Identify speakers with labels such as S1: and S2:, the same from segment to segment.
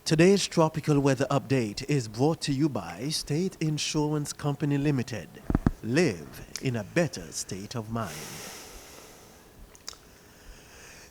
S1: Today's tropical weather update is brought to you by State Insurance Company Limited. Live in a better state of mind.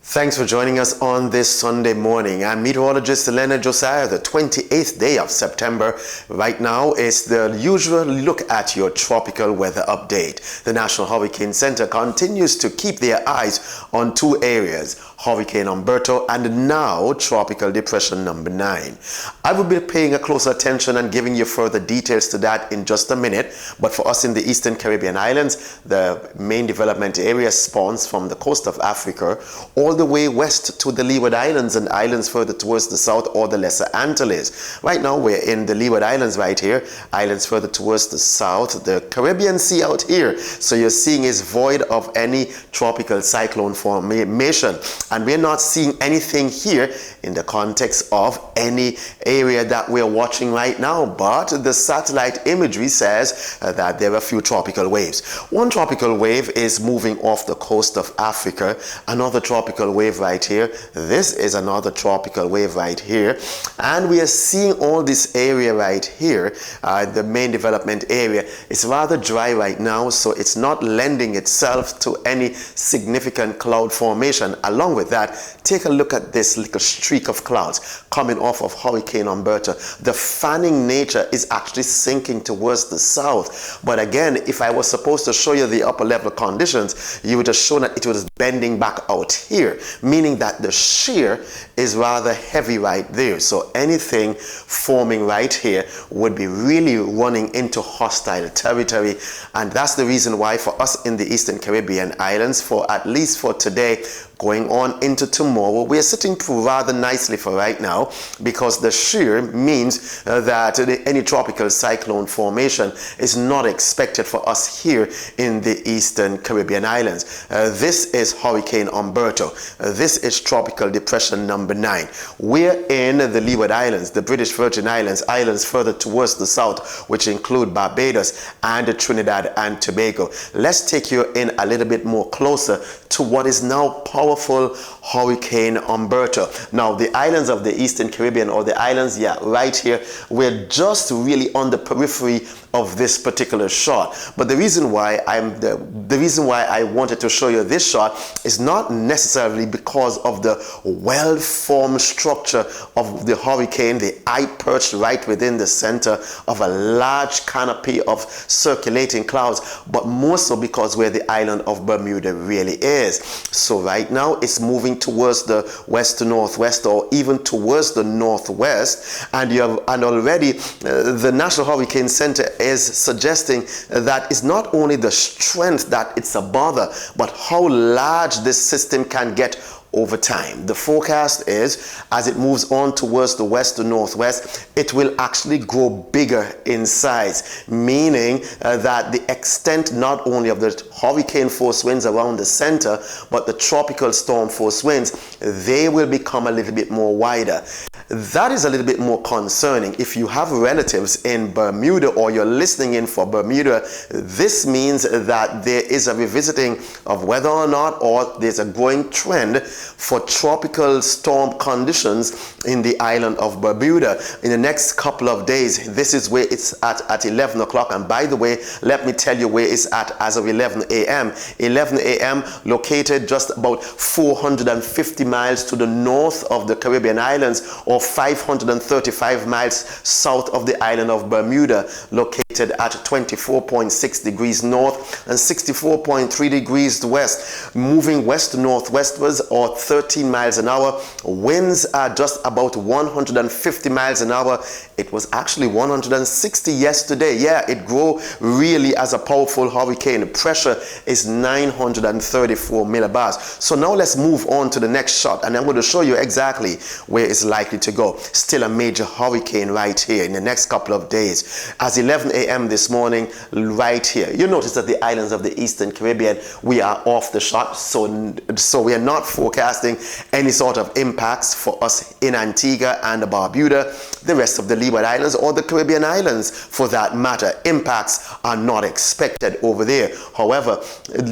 S2: Thanks for joining us on this Sunday morning. I'm meteorologist Leonard Josiah, the 28th day of September. Right now is the usual look at your tropical weather update. The National Hurricane Center continues to keep their eyes on two areas, Hurricane Humberto and now Tropical Depression number 9. I will be paying a closer attention and giving you further details to that in just a minute. But for us in the Eastern Caribbean islands, the main development area spawns from the coast of Africa all the way west to the Leeward Islands and islands further towards the south or the Lesser Antilles. Right now we're in the Leeward Islands right here, islands further towards the south, the Caribbean Sea out here. So you're seeing is void of any tropical cyclone formation. And we're not seeing anything here in the context of any area that we're watching right now. But the satellite imagery says that there are a few tropical waves. One tropical wave is moving off the coast of Africa. Another tropical wave right here. This is another tropical wave right here. And we are seeing all this area right here. The main development area is rather dry right now, so it's not lending itself to any significant cloud formation. Along with that, take a look at this little streak of clouds coming off of Hurricane Humberto. The fanning nature is actually sinking towards the south. But again, if I was supposed to show you the upper level conditions, you would have shown that it was bending back out here, meaning that the shear is rather heavy right there. So anything forming right here would be really running into hostile territory. And that's the reason why for us in the Eastern Caribbean islands, for at least for today, going on into tomorrow, we are sitting rather nicely for right now, because the shear means that any tropical cyclone formation is not expected for us here in the Eastern Caribbean islands. This is Hurricane Humberto. This is Tropical Depression number 9. We're in the Leeward Islands, the British Virgin Islands, islands further towards the south, which include Barbados and Trinidad and Tobago. Let's take you in a little bit more closer to what is now powerful Hurricane Humberto. Now, the islands of the Eastern Caribbean, or the islands, right here, we're just really on the periphery of this particular shot. But the reason why I wanted to show you this shot is not necessarily because of the well-formed structure of the hurricane, the eye perched right within the center of a large canopy of circulating clouds, but more so because where the island of Bermuda really is. So right now it's moving towards the west to northwest, or even towards the northwest, and already the National Hurricane Center is suggesting that it's not only the strength that it's a bother, but how large this system can get over time. The forecast is, as it moves on towards the west to northwest, it will actually grow bigger in size, meaning that the extent not only of the hurricane force winds around the center, but the tropical storm force winds, they will become a little bit more wider. That is a little bit more concerning. If you have relatives in Bermuda, or you're listening in for Bermuda, this means that there is a revisiting of whether or not, or there's a growing trend for tropical storm conditions in the island of Bermuda. In the next couple of days, this is where it's at 11 o'clock. And by the way, let me tell you where it's at as of 11 a.m. 11 a.m. located just about 450 miles to the north of the Caribbean islands, or 535 miles south of the island of Bermuda, located at 24.6 degrees north and 64.3 degrees west, moving west to northwestwards, or 13 miles an hour. Winds are just about 150 miles an hour. It was actually 160 yesterday. Yeah, it grew really as a powerful hurricane. Pressure is 934 millibars. So now let's move on to the next shot, and I'm going to show you exactly where it's likely to go. Still a major hurricane right here in the next couple of days. As 11 a.m. this morning, right here, you notice that the islands of the Eastern Caribbean, we are off the shot, so we are not forecasting any sort of impacts for us in Antigua and Barbuda. The rest of the Leeward Islands, or the Caribbean islands for that matter, impacts are not expected over there. However,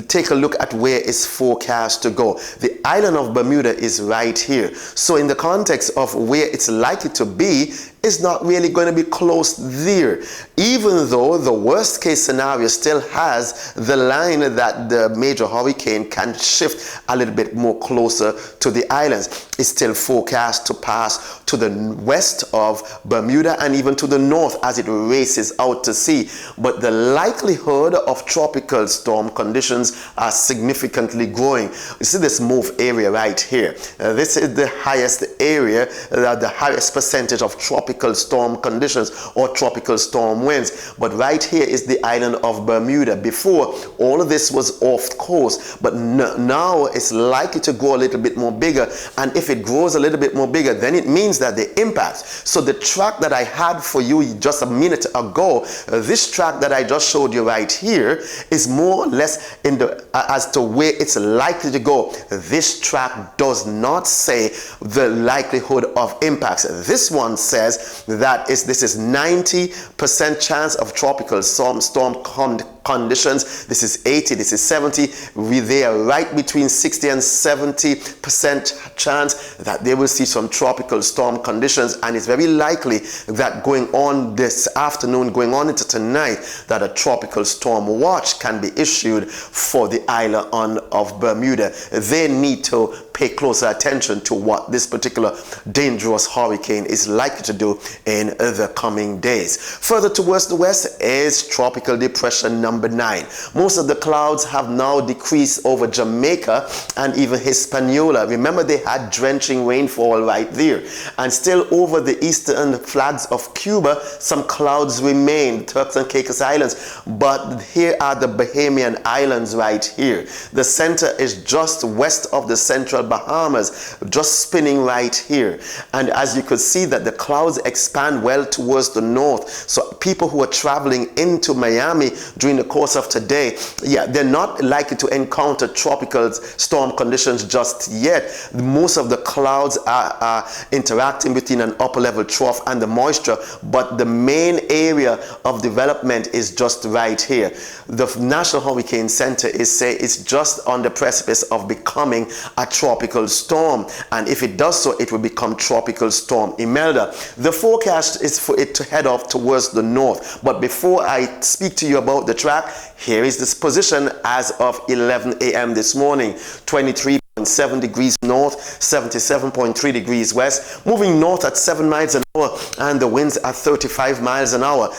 S2: take a look at where it's forecast to go. The island of Bermuda is right here. So in the context of where where it's likely to be is not really going to be close there, even though the worst case scenario still has the line that the major hurricane can shift a little bit more closer to the islands. It's still forecast to pass to the west of Bermuda and even to the north as it races out to sea. But the likelihood of tropical storm conditions are significantly growing. You see this move area right here. This is the highest area, the highest percentage of tropical storm conditions or tropical storm winds. But right here is the island of Bermuda. Before, all of this was off course, but now it's likely to grow a little bit more bigger. And if it grows a little bit more bigger, then it means that the impact. So the track that I had for you just a minute ago, this track that I just showed you right here is more or less in the as to where it's likely to go. This track does not say the likelihood of impacts. This one says that this is 90% chance of tropical storm conditions. This is 80, this is 70. They are right between 60 and 70% chance that they will see some tropical storm conditions, and it's very likely that going on this afternoon, going on into tonight, that a tropical storm watch can be issued for the island of Bermuda. They need to pay closer attention to what this particular dangerous hurricane is likely to do in the coming days. Further towards the west is tropical depression number 9. Most of the clouds have now decreased over Jamaica and even Hispaniola. Remember, they had drenching rainfall right there. And still over the eastern flags of Cuba, some clouds remain, Turks and Caicos Islands. But here are the Bahamian Islands right here. The center is just west of the central Bahamas, just spinning right here. And as you could see that the clouds expand well towards the north. So people who are traveling into Miami during the course of today, they're not likely to encounter tropical storm conditions just yet. Most of the clouds are interacting between an upper level trough and the moisture, but the main area of development is just right here. The National Hurricane Center is saying it's just on the precipice of becoming a tropical storm, and if it does so, it will become tropical storm Imelda. The forecast is for it to head off towards the north, but before I speak to you about the track, here is this position as of 11 a.m. this morning. 23.7 degrees north, 77.3 degrees west, moving north at 7 miles an hour, and the winds are 35 miles an hour.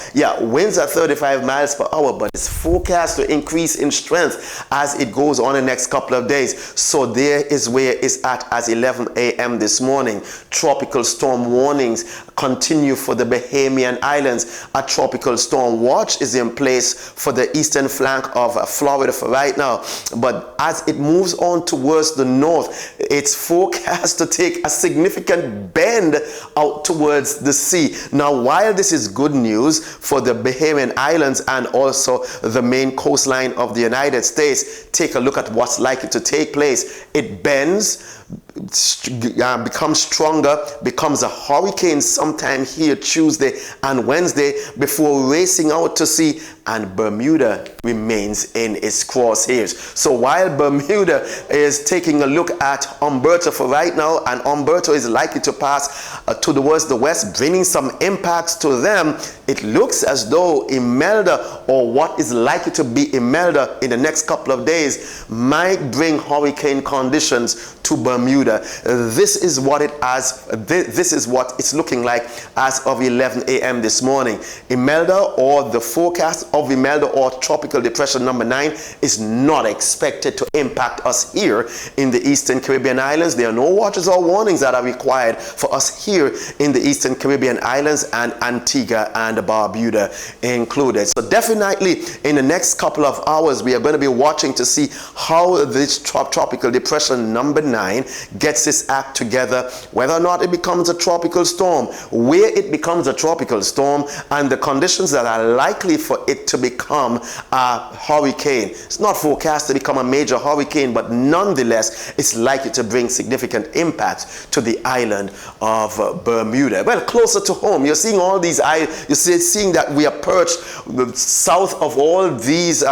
S2: Winds are 35 miles per hour, but it's forecast to increase in strength as it goes on the next couple of days. So there is where it's at as 11 a.m. this morning. Tropical storm warnings continue for the Bahamian Islands. A tropical storm watch is in place for the eastern flank of Florida for right now, but as it moves on towards the north, it's forecast to take a significant bend out towards the sea. Now, while this is good news for the Bahamian Islands and also the main coastline of the United States, take a look at what's likely to take place. It bends, becomes stronger, becomes a hurricane sometime here Tuesday and Wednesday before racing out to sea, and Bermuda remains in its crosshairs. So while Bermuda is taking a look at Humberto for right now, and Humberto is likely to pass towards the west, bringing some impacts to them, it looks as though Imelda, or what is likely to be Imelda in the next couple of days, might bring hurricane conditions to Bermuda. This is what it's looking like as of 11 a.m. this morning. Imelda, or the forecast of Imelda or tropical depression number 9, is not expected to impact us here in the Eastern Caribbean Islands. There are no watches or warnings that are required for us here in the Eastern Caribbean Islands, and Antigua and Barbuda included. So definitely in the next couple of hours we are going to be watching to see how this tropical depression number 9 gets its act together, whether or not it becomes a tropical storm, where it becomes a tropical storm, and the conditions that are likely for it to become a hurricane. It's not forecast to become a major hurricane, but nonetheless it's likely to bring significant impacts to the island of Bermuda. Well, closer to home, you're seeing all these seeing that we are perched south of all these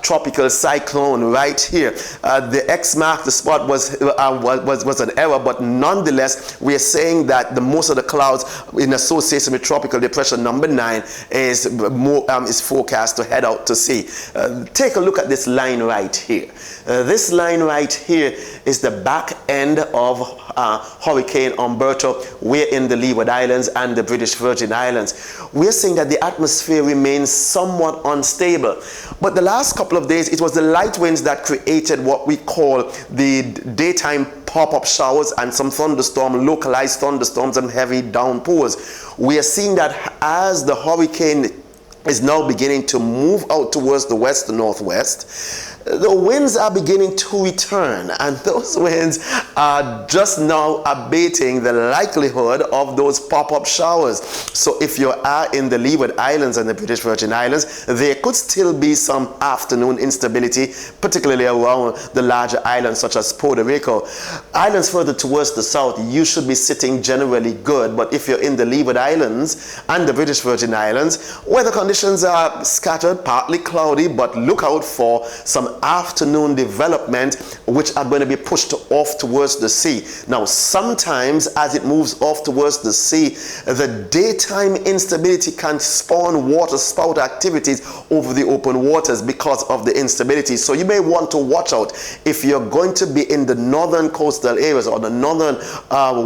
S2: tropical cyclone right here. The X mark the spot was was an error, but nonetheless, we are saying that the most of the clouds in association with tropical depression number 9 is forecast to head out to sea. Take a look at this line right here. This line right here is the back end of Hurricane Humberto. We're in the Leeward Islands and the British Virgin Islands. We're saying that the atmosphere remains somewhat unstable. But the last couple of days, it was the light winds that created what we call the daytime pop-up showers and some localized thunderstorms and heavy downpours. We are seeing that as the hurricane is now beginning to move out towards the west and northwest, the winds are beginning to return, and those winds are just now abating the likelihood of those pop-up showers. So if you are in the Leeward Islands and the British Virgin Islands, there could still be some afternoon instability, particularly around the larger islands such as Puerto Rico. Islands further towards the south, you should be sitting generally good, but if you're in the Leeward Islands and the British Virgin Islands, weather conditions are scattered, partly cloudy, but look out for some afternoon development which are going to be pushed off towards the sea. Now, sometimes as it moves off towards the sea, the daytime instability can spawn water spout activities over the open waters because of the instability. So you may want to watch out if you're going to be in the northern coastal areas or the northern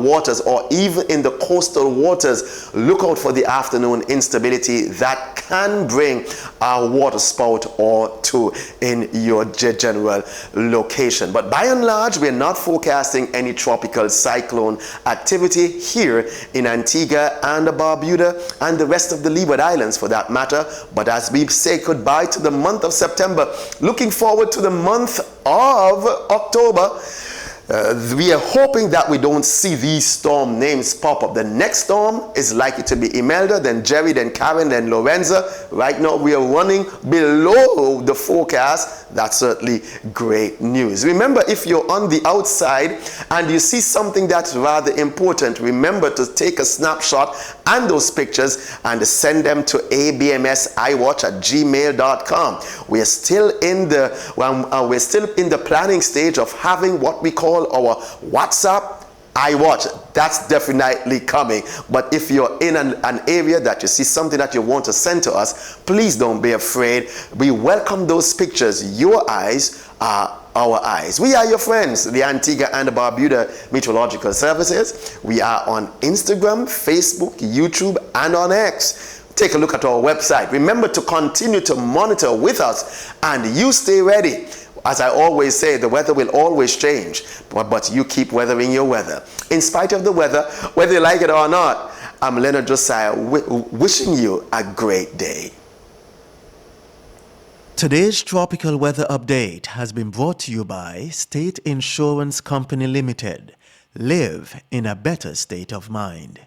S2: waters, or even in the coastal waters. Look out for the afternoon instability that can bring a water spout or two in your general location. But by and large, we're not forecasting any tropical cyclone activity here in Antigua and Barbuda and the rest of the Leeward Islands for that matter. But as we say goodbye to the month of September, looking forward to the month of October, we are hoping that we don't see these storm names pop up. The next storm is likely to be Imelda, then Jerry, then Karen, then Lorenza. Right now we are running below the forecast. That's certainly great news. Remember, if you're on the outside and you see something that's rather important, remember to take a snapshot and those pictures and send them to abmsiwatch@gmail.com. We're still in the planning stage of having what we call our WhatsApp iWatch. That's definitely coming. But if you're in an area that you see something that you want to send to us, please don't be afraid. We welcome those pictures. Your eyes are our eyes. We are your friends, the Antigua and Barbuda Meteorological Services. We are on Instagram, Facebook, YouTube, and on X. Take a look at our website. Remember to continue to monitor with us, and you stay ready. As I always say, the weather will always change, but you keep weathering your weather. In spite of the weather, whether you like it or not, I'm Leonard Josiah wishing you a great day.
S1: Today's tropical weather update has been brought to you by State Insurance Company Limited. Live in a better state of mind.